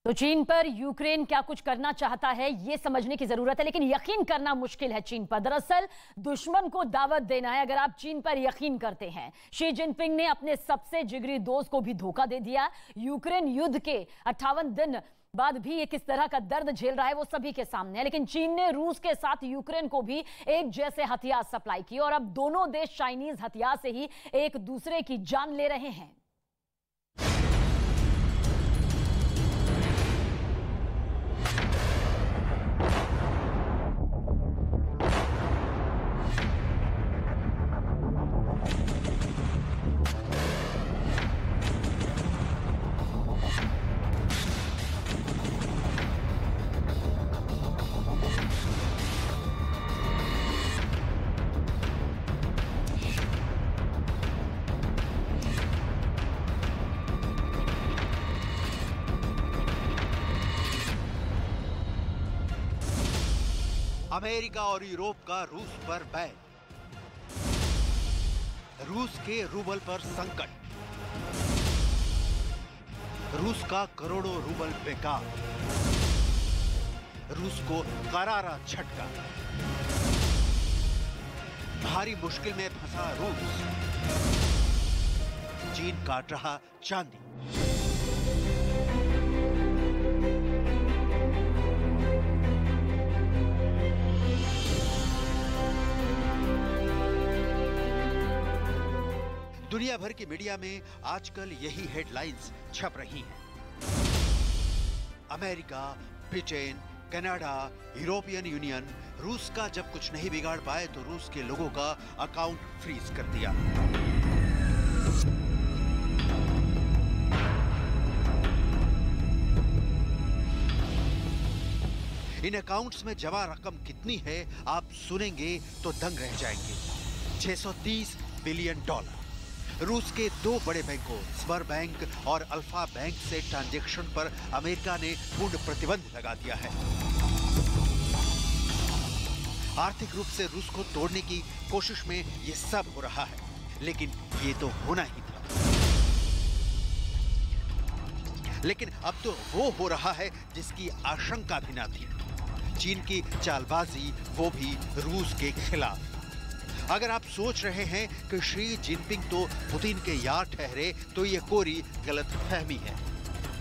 तो चीन पर यूक्रेन क्या कुछ करना चाहता है ये समझने की जरूरत है, लेकिन यकीन करना मुश्किल है चीन पर। दरअसल दुश्मन को दावत देना है अगर आप चीन पर यकीन करते हैं। शी जिनपिंग ने अपने सबसे जिगरी दोस्त को भी धोखा दे दिया। यूक्रेन युद्ध के 58 दिन बाद भी ये किस तरह का दर्द झेल रहा है वो सभी के सामने है, लेकिन चीन ने रूस के साथ यूक्रेन को भी एक जैसे हथियार सप्लाई किए और अब दोनों देश चाइनीज हथियार से ही एक दूसरे की जान ले रहे हैं। अमेरिका और यूरोप का रूस पर बैन, रूस के रूबल पर संकट, रूस का करोड़ों रूबल बेकार, रूस को करारा झटका, भारी मुश्किल में फंसा रूस, चीन काट रहा चांदी। दुनिया भर की मीडिया में आजकल यही हेडलाइंस छप रही हैं। America, Britain, Canada, European union रूस का जब कुछ नहीं बिगाड़ पाए तो रूस के लोगों का अकाउंट फ्रीज कर दिया। इन अकाउंट्स में जमा रकम कितनी है आप सुनेंगे तो दंग रह जाएंगे। 630 बिलियन डॉलर। रूस के दो बड़े बैंकों स्वर बैंक और अल्फा बैंक से ट्रांजैक्शन पर अमेरिका ने पूर्ण प्रतिबंध लगा दिया है। आर्थिक रूप से रूस को तोड़ने की कोशिश में ये सब हो रहा है, लेकिन ये तो होना ही था। लेकिन अब तो वो हो रहा है जिसकी आशंका भी ना थी। चीन की चालबाजी, वो भी रूस के खिलाफ। अगर आप सोच रहे हैं कि शी जिनपिंग तो पुतिन के यार ठहरे तो ये कोरी गलतफहमी है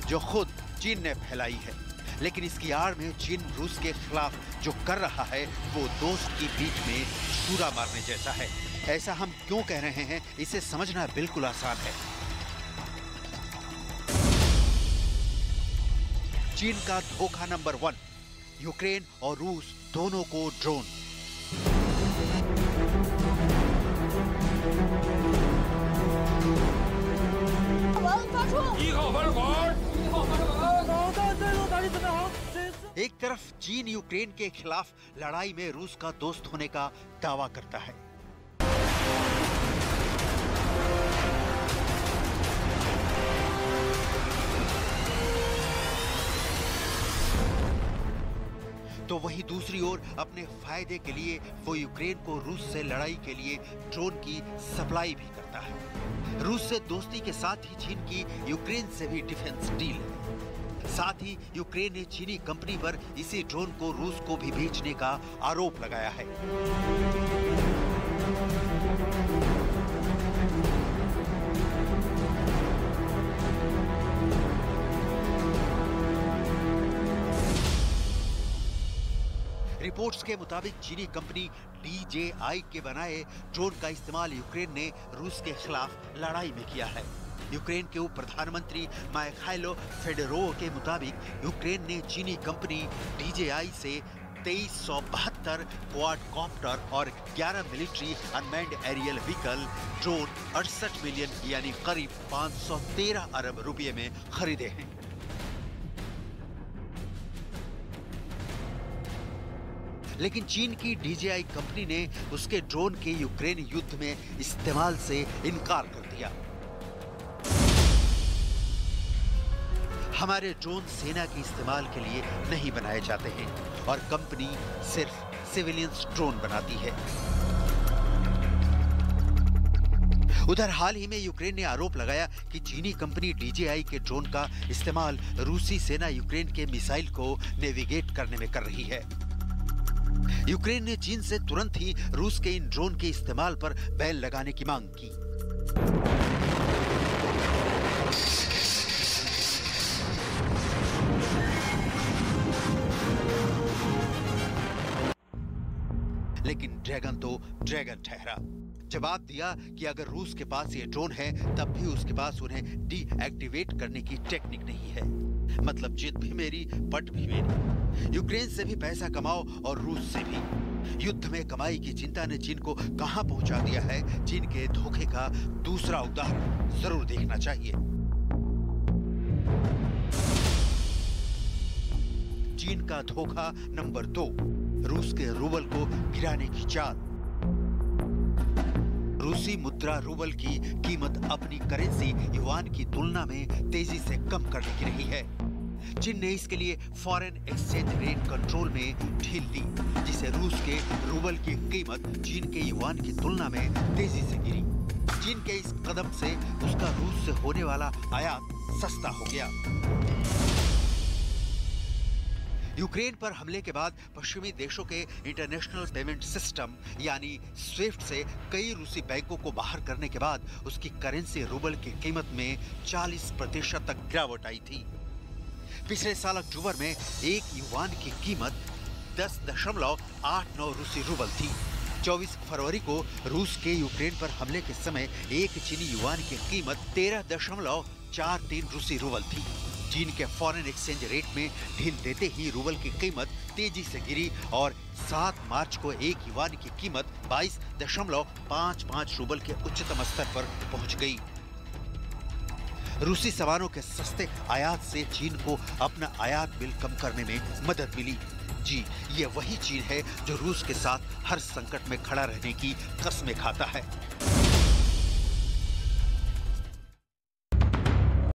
जो खुद चीन ने फैलाई है। लेकिन इसकी आड़ में चीन रूस के खिलाफ जो कर रहा है वो दोस्त की बीच में छुरा मारने जैसा है। ऐसा हम क्यों कह रहे हैं इसे समझना बिल्कुल आसान है। चीन का धोखा नंबर 1, यूक्रेन और रूस दोनों को ड्रोन। एक तरफ चीन यूक्रेन के खिलाफ लड़ाई में रूस का दोस्त होने का दावा करता है, तो वहीं दूसरी ओर अपने फायदे के लिए वो यूक्रेन को रूस से लड़ाई के लिए ड्रोन की सप्लाई भी करता है। रूस से दोस्ती के साथ ही चीन की यूक्रेन से भी डिफेंस डील है। साथ ही यूक्रेन ने चीनी कंपनी पर इसी ड्रोन को रूस को भी बेचने का आरोप लगाया है। रिपोर्ट्स के मुताबिक चीनी कंपनी DJI के बनाए ड्रोन का इस्तेमाल यूक्रेन ने रूस के खिलाफ लड़ाई में किया है। यूक्रेन के उप प्रधानमंत्री माइखाइलो फेडोरोव के मुताबिक यूक्रेन ने चीनी कंपनी DJI से 2372 क्वाडकॉप्टर और 11 military unmanned aerial vehicle drone 68 million यानी करीब 513 अरब रुपये में खरीदे हैं। लेकिन चीन की DJI कंपनी ने उसके ड्रोन के यूक्रेन युद्ध में इस्तेमाल से इनकार कर दिया। हमारे ड्रोन सेना के इस्तेमाल के लिए नहीं बनाए जाते हैं और कंपनी सिर्फ सिविलियंस ड्रोन बनाती है। उधर हाल ही में यूक्रेन ने आरोप लगाया कि चीनी कंपनी DJI के ड्रोन का इस्तेमाल रूसी सेना यूक्रेन के मिसाइल को नेविगेट करने में कर रही है। यूक्रेन ने चीन से तुरंत ही रूस के इन ड्रोन के इस्तेमाल पर बैन लगाने की मांग की। लेकिन ड्रैगन तो ड्रैगन ठहरा। जवाब दिया कि अगर रूस के पास ये ड्रोन है तब भी उसके पास उन्हें डीएक्टिवेट करने की टेक्निक नहीं है। मतलब जिद भी मेरी, पट भी मेरी। यूक्रेन से भी पैसा कमाओ और रूस से भी। युद्ध में कमाई की चिंता ने चीन को कहां पहुंचा दिया है, चीन के धोखे का दूसरा उदाहरण जरूर देखना चाहिए। चीन का धोखा नंबर 2, रूस के रूबल को गिराने की चाल। रूसी मुद्रा रूबल की कीमत अपनी करेंसी युआन की तुलना में तेजी से कम करने की रही है। चीन ने इसके लिए फॉरेन एक्सचेंज रेट कंट्रोल में ढील दी, जिससे रूस के रूबल की कीमत चीन के युआन की तुलना में तेजी से गिरी। चीन के इस कदम से उसका रूस से होने वाला आयात सस्ता हो गया। यूक्रेन पर हमले के बाद पश्चिमी देशों के इंटरनेशनल पेमेंट सिस्टम यानी स्विफ्ट से कई रूसी बैंकों को बाहर करने के बाद उसकी करेंसी रूबल की कीमत में 40% तक गिरावट आई थी। पिछले साल अक्टूबर में एक युआन की कीमत 10.89 रूसी रूबल थी। 24 फरवरी को रूस के यूक्रेन पर हमले के समय एक चीनी युआन की कीमत 13.43 रूसी रूबल थी। चीन के फॉरेन एक्सचेंज रेट में ढील देते ही रूबल की कीमत तेजी से गिरी और 7 मार्च को एक युआन की कीमत 22.55 रूबल के उच्चतम स्तर पर पहुंच गई। रूसी सामानों के सस्ते आयात से चीन को अपना आयात बिल कम करने में मदद मिली। जी, ये वही चीन है जो रूस के साथ हर संकट में खड़ा रहने की कसमें खाता है।